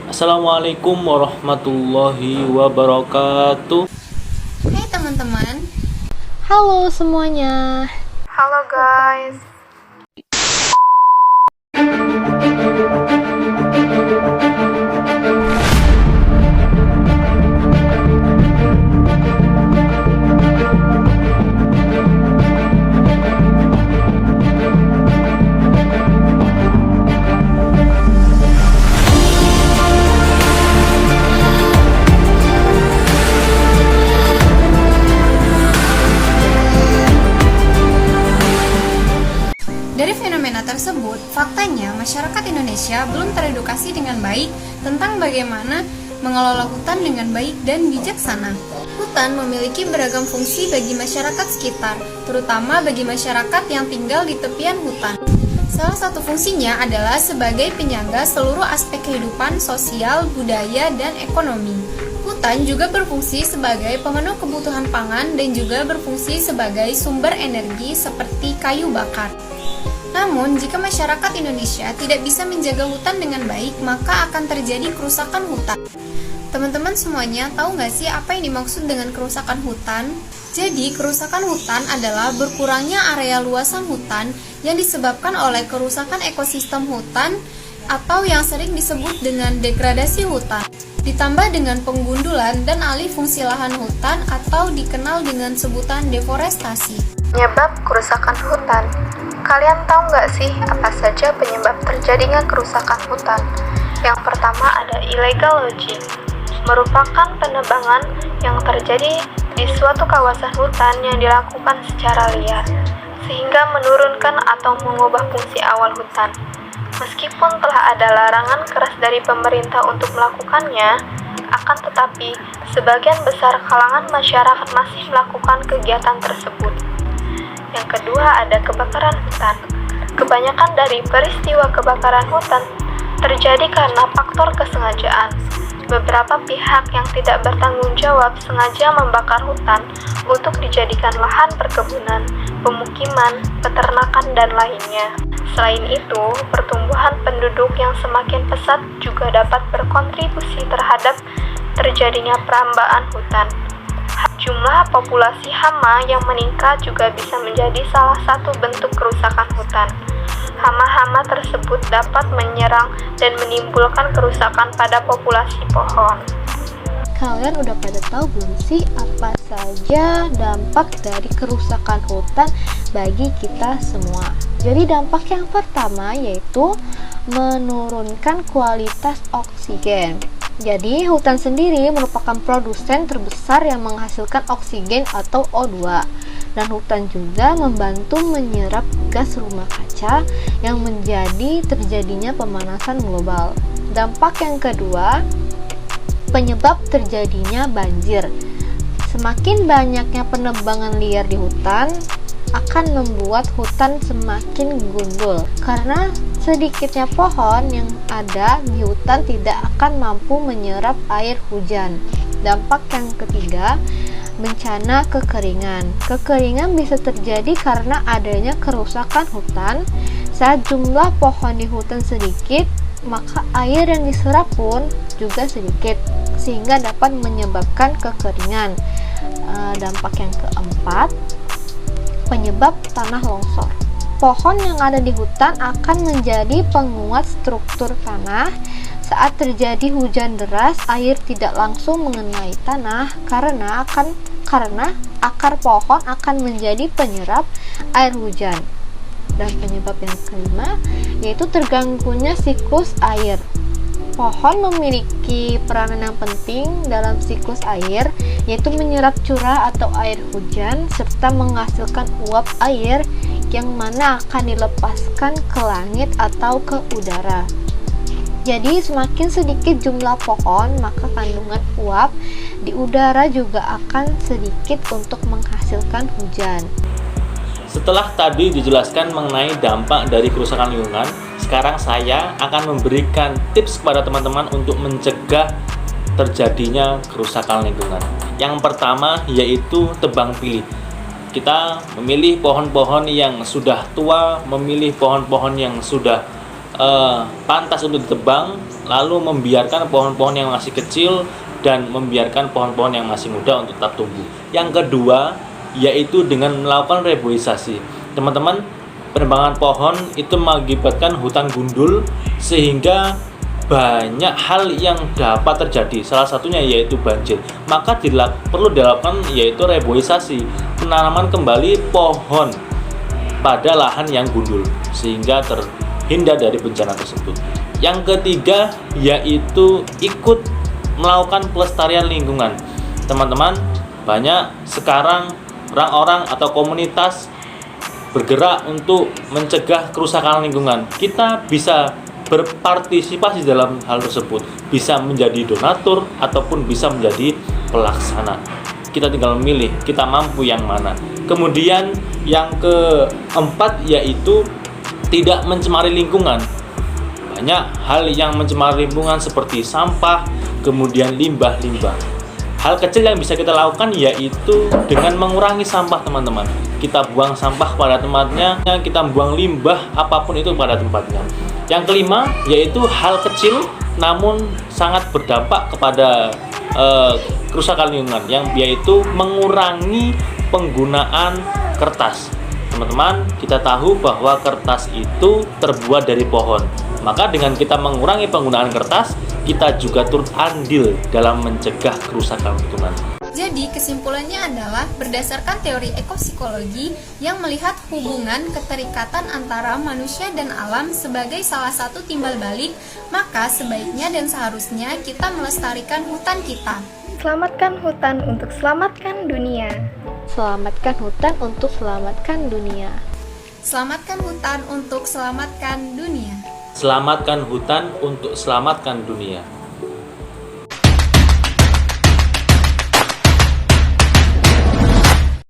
Assalamualaikum warahmatullahi wabarakatuh. Hai teman-teman. Halo semuanya. Halo guys. Dari fenomena tersebut, faktanya masyarakat Indonesia belum teredukasi dengan baik tentang bagaimana mengelola hutan dengan baik dan bijaksana. Hutan memiliki beragam fungsi bagi masyarakat sekitar, terutama bagi masyarakat yang tinggal di tepian hutan. Salah satu fungsinya adalah sebagai penyangga seluruh aspek kehidupan sosial, budaya, dan ekonomi. Hutan juga berfungsi sebagai pemenuh kebutuhan pangan dan juga berfungsi sebagai sumber energi seperti kayu bakar. Namun, jika masyarakat Indonesia tidak bisa menjaga hutan dengan baik, maka akan terjadi kerusakan hutan. Teman-teman semuanya tahu nggak sih apa yang dimaksud dengan kerusakan hutan? Jadi, kerusakan hutan adalah berkurangnya area luasan hutan yang disebabkan oleh kerusakan ekosistem hutan atau yang sering disebut dengan degradasi hutan, ditambah dengan penggundulan dan alih fungsi lahan hutan atau dikenal dengan sebutan deforestasi. Penyebab kerusakan hutan. Kalian tahu nggak sih apa saja penyebab terjadinya kerusakan hutan? Yang pertama ada illegal logging, merupakan penebangan yang terjadi di suatu kawasan hutan yang dilakukan secara liar, sehingga menurunkan atau mengubah fungsi awal hutan. Meskipun telah ada larangan keras dari pemerintah untuk melakukannya, akan tetapi sebagian besar kalangan masyarakat masih melakukan kegiatan tersebut. Yang kedua ada kebakaran hutan. Kebanyakan dari peristiwa kebakaran hutan terjadi karena faktor kesengajaan. Beberapa pihak yang tidak bertanggung jawab sengaja membakar hutan untuk dijadikan lahan perkebunan, pemukiman, peternakan, dan lainnya. Selain itu, pertumbuhan penduduk yang semakin pesat juga dapat berkontribusi terhadap terjadinya perambaan hutan. Jumlah populasi hama yang meningkat juga bisa menjadi salah satu bentuk kerusakan hutan. Hama-hama tersebut dapat menyerang dan menimbulkan kerusakan pada populasi pohon. Kalian udah pada tahu belum sih apa saja dampak dari kerusakan hutan bagi kita semua? Jadi dampak yang pertama yaitu menurunkan kualitas oksigen. Jadi, hutan sendiri merupakan produsen terbesar yang menghasilkan oksigen atau O2. Dan hutan juga membantu menyerap gas rumah kaca yang menjadi terjadinya pemanasan global. Dampak yang kedua, penyebab terjadinya banjir. Semakin banyaknya penebangan liar di hutan akan membuat hutan semakin gundul karena sedikitnya pohon yang ada di hutan tidak akan mampu menyerap air hujan. Dampak yang ketiga, bencana kekeringan. Kekeringan bisa terjadi karena adanya kerusakan hutan. Saat jumlah pohon di hutan sedikit, maka air yang diserap pun juga sedikit, sehingga dapat menyebabkan kekeringan. Dampak yang keempat, penyebab tanah longsor. Pohon yang ada di hutan akan menjadi penguat struktur tanah. Saat terjadi hujan deras, air tidak langsung mengenai tanah karena akar pohon akan menjadi penyerap air hujan. Dan penyebab yang kelima yaitu terganggunya siklus air. Pohon memiliki peranan yang penting dalam siklus air, yaitu menyerap curah atau air hujan serta menghasilkan uap air yang mana akan dilepaskan ke langit atau ke udara. Jadi semakin sedikit jumlah pohon, maka kandungan uap di udara juga akan sedikit untuk menghasilkan hujan. Setelah tadi dijelaskan mengenai dampak dari kerusakan lingkungan, sekarang saya akan memberikan tips kepada teman-teman untuk mencegah terjadinya kerusakan lingkungan. Yang pertama yaitu tebang pilih. Kita memilih pohon-pohon yang sudah tua, memilih pohon-pohon yang sudah pantas untuk ditebang, lalu membiarkan pohon-pohon yang masih kecil dan membiarkan pohon-pohon yang masih muda untuk tetap tumbuh. Yang kedua yaitu dengan melakukan reboisasi. Teman-teman, penebangan pohon itu mengakibatkan hutan gundul sehingga banyak hal yang dapat terjadi, salah satunya yaitu banjir. Maka perlu dilakukan yaitu reboisasi, penanaman kembali pohon pada lahan yang gundul sehingga terhindar dari bencana tersebut. Yang ketiga yaitu ikut melakukan pelestarian lingkungan. Teman-teman, banyak sekarang orang-orang atau komunitas bergerak untuk mencegah kerusakan lingkungan. Kita bisa berpartisipasi dalam hal tersebut, bisa menjadi donatur ataupun bisa menjadi pelaksana. Kita tinggal memilih, kita mampu yang mana. Kemudian yang keempat yaitu tidak mencemari lingkungan. Banyak hal yang mencemari lingkungan seperti sampah, kemudian limbah-limbah. Hal kecil yang bisa kita lakukan yaitu dengan mengurangi sampah, teman-teman. Kita buang sampah pada tempatnya, kita buang limbah apapun itu pada tempatnya. Yang kelima yaitu hal kecil namun sangat berdampak kepada kerusakan lingkungan, yaitu mengurangi penggunaan kertas. Teman-teman, kita tahu bahwa kertas itu terbuat dari pohon. Maka dengan kita mengurangi penggunaan kertas, kita juga turut andil dalam mencegah kerusakan lingkungan. Jadi kesimpulannya adalah berdasarkan teori ekopsikologi yang melihat hubungan keterikatan antara manusia dan alam sebagai salah satu timbal balik, maka sebaiknya dan seharusnya kita melestarikan hutan kita. Selamatkan hutan untuk selamatkan dunia. Selamatkan hutan untuk selamatkan dunia. Selamatkan hutan untuk selamatkan dunia. Selamatkan hutan untuk selamatkan dunia.